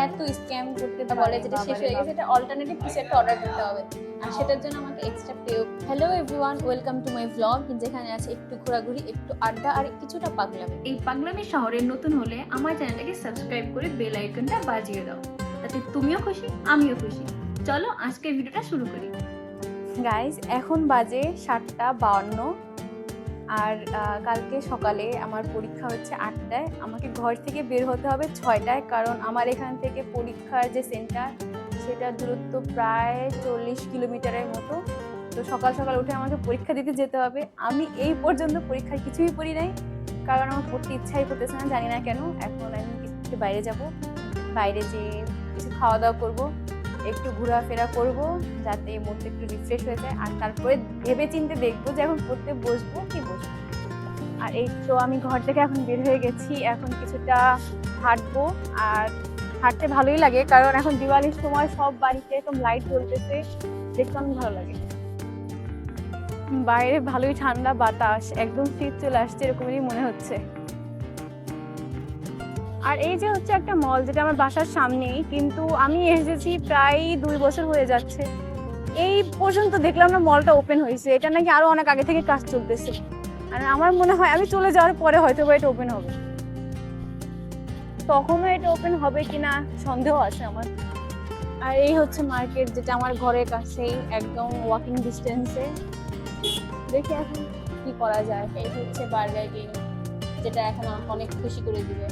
এত স্ক্যাম করতে বলে যেটা শেষ হয়ে গেছে, এটা অল্টারনেটিভ কিছু একটা অর্ডার করতে হবে, আর সেটার জন্য আমাকে extra pay. Hello everyone, welcome to my vlog, যেখানে আছে একটু ঘোরাঘুরি, একটু আড্ডা আর কিছুটা পাগলামি। এই পাগলামি শহরে নতুন হলে আমার চ্যানেলটাকে সাবস্ক্রাইব করে বেল আইকনটা বাজিয়ে দাও, তাতে তুমিও খুশি আমিও খুশি। চলো আজকের ভিডিওটা শুরু করি। গাইজ, এখন বাজে 7:52 আর কালকে সকালে আমার পরীক্ষা হচ্ছে 8টায়। আমাকে ঘর থেকে বের হতে হবে 6টায়, কারণ আমার এখান থেকে পরীক্ষার যে সেন্টার সেটার দূরত্ব প্রায় 40 কিলোমিটারের মতো। তো সকাল সকাল উঠে আমাকে পরীক্ষা দিতে যেতে হবে। আমি এই পর্যন্ত পরীক্ষায় কিছুই পড়ি নাই, কারণ আমার পড়তে ইচ্ছাই করতেছে না, জানি না কেন। এখন আমি একটু বাইরে যাব, বাইরে যেয়ে কিছু খাওয়া দাওয়া করবো, একটু ঘোরাফেরা করব, যাতে মনটা একটু রিফ্রেশ হয়ে যায়, আর তারপরে ভেবে চিন্তে দেখবো যে এখন পড়তে বসবো কি বসবো। আর এই তো আমি ঘর থেকে এখন বের হয়ে গেছি, এখন কিছুটা হাঁটবো। আর হাঁটতে ভালোই লাগে, কারণ এখন দিওয়ালির সময় সব বাড়িতে একদম লাইট জ্বলতেছে, দেখতে অনেক ভালো লাগে। বাইরে ভালোই ঠান্ডা বাতাস, একদম শীত চলে আসছে এরকমই মনে হচ্ছে। আর এই যে হচ্ছে একটা মল, যেটা আমার বাসার সামনেই, কিন্তু আমি এসেছি প্রায় 2 বছর হয়ে যাচ্ছে। এই পর্যন্ত দেখলাম না মলটা ওপেন হয়েছে, এটা নাকি আরো অনেক আগে থেকে কাজ চলতেছে। আর আমার মনে হয় আমি চলে যাওয়ার পরে হয়তো এটা ওপেন হবে, তখনও এটা ওপেন হবে কিনা সন্দেহ আছে আমার। আর এই হচ্ছে মার্কেট, যেটা আমার ঘরের কাছেই, একদম ওয়াকিং ডিস্টেন্সে। দেখি এখন কি করা যায়। এই হচ্ছে বার্গার কিং, যেটা এখন আমাকে অনেক খুশি করে দিবে।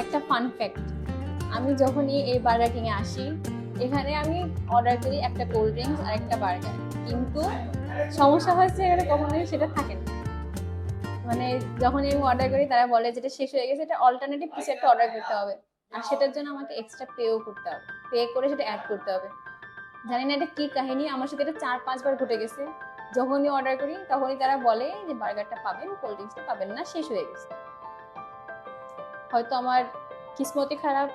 একটা ফান ফ্যাক্ট, আমি যখনই এই বার্গার কিং এ আসি, এখানে আমি অর্ডার করি একটা কোল্ড ড্রিঙ্কস আর একটা বার্গার, কিন্তু সমস্যা হয়েছে এখানে কখনোই সেটা থাকে না। মানে যখনই আমি অর্ডার করি, তারা বলে যেটা শেষ হয়ে গেছে, এটা অল্টারনেটিভ কিছু একটা অর্ডার করতে হবে, আর সেটার জন্য আমাকে এক্সট্রা পেও করতে হবে, পে করে সেটা অ্যাড করতে হবে। জানি না এটা কি কাহিনী, আমার সাথে এটা 4-5 বার ঘটে গেছে। যখনই অর্ডার করি তখনই তারা বলে যে বার্গারটা পাবেন, কোল্ড ড্রিঙ্কসটা পাবেন না, শেষ হয়ে গেছে। হয়তো আমার কিসমতি খারাপ,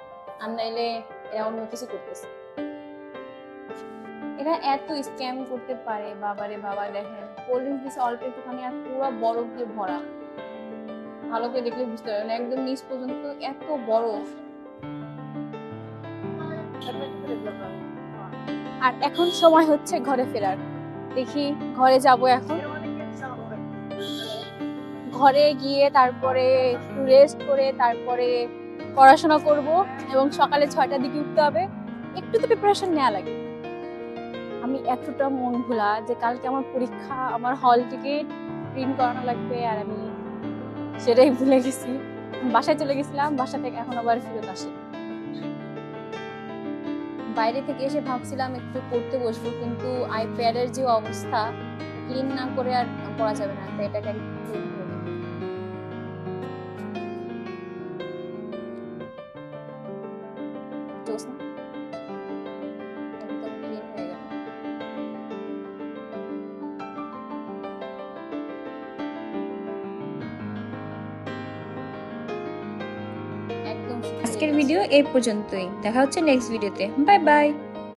আর নাইলে এরা অন্য কিছু করতেছে। এরা এত স্ক্যাম করতে পারে, বাবারে বাবা। দেখেন, কোল্ড ড্রিঙ্কস দিচ্ছে অল্প একটুখানি, আর পুরো বরফ দিয়ে ভরা। ভালো করে দেখলে বুঝতে পারবেন, একদম নিচ পর্যন্ত এত বরফ। আর এখন সময় হচ্ছে ঘরে ফেরার। দেখি ঘরে যাব এখন। ঘরে গিয়ে তারপরে একটু রেস্ট করে তারপরে পড়াশোনা করব, এবং সকালে 6টার দিকে উঠতে হবে। একটু তো প্রিপারেশন নেওয়া লাগে। আমি এতটা মন ভোলা যে কালকে আমার পরীক্ষা, আমার হল টিকিট প্রিন্ট করানো লাগবে, আর আমি সেটাই ভুলে গেছি। বাসায় চলে গেছিলাম, বাসা থেকে এখন আবার ফেরত আসি। বাইরে থেকে এসে ভাবছিলাম একটু পড়তে বসবো, কিন্তু আইপ্যাডের যে অবস্থা, ক্লিন না করে আর পড়া যাবে না, তাই এটাকে ক্লিন করে দিই। জোস না? একদম ক্লিন হয়ে গেল। একদম আজকের ভিডিও এই পর্যন্তই, দেখা হচ্ছে নেক্সট ভিডিওতে। Bye bye.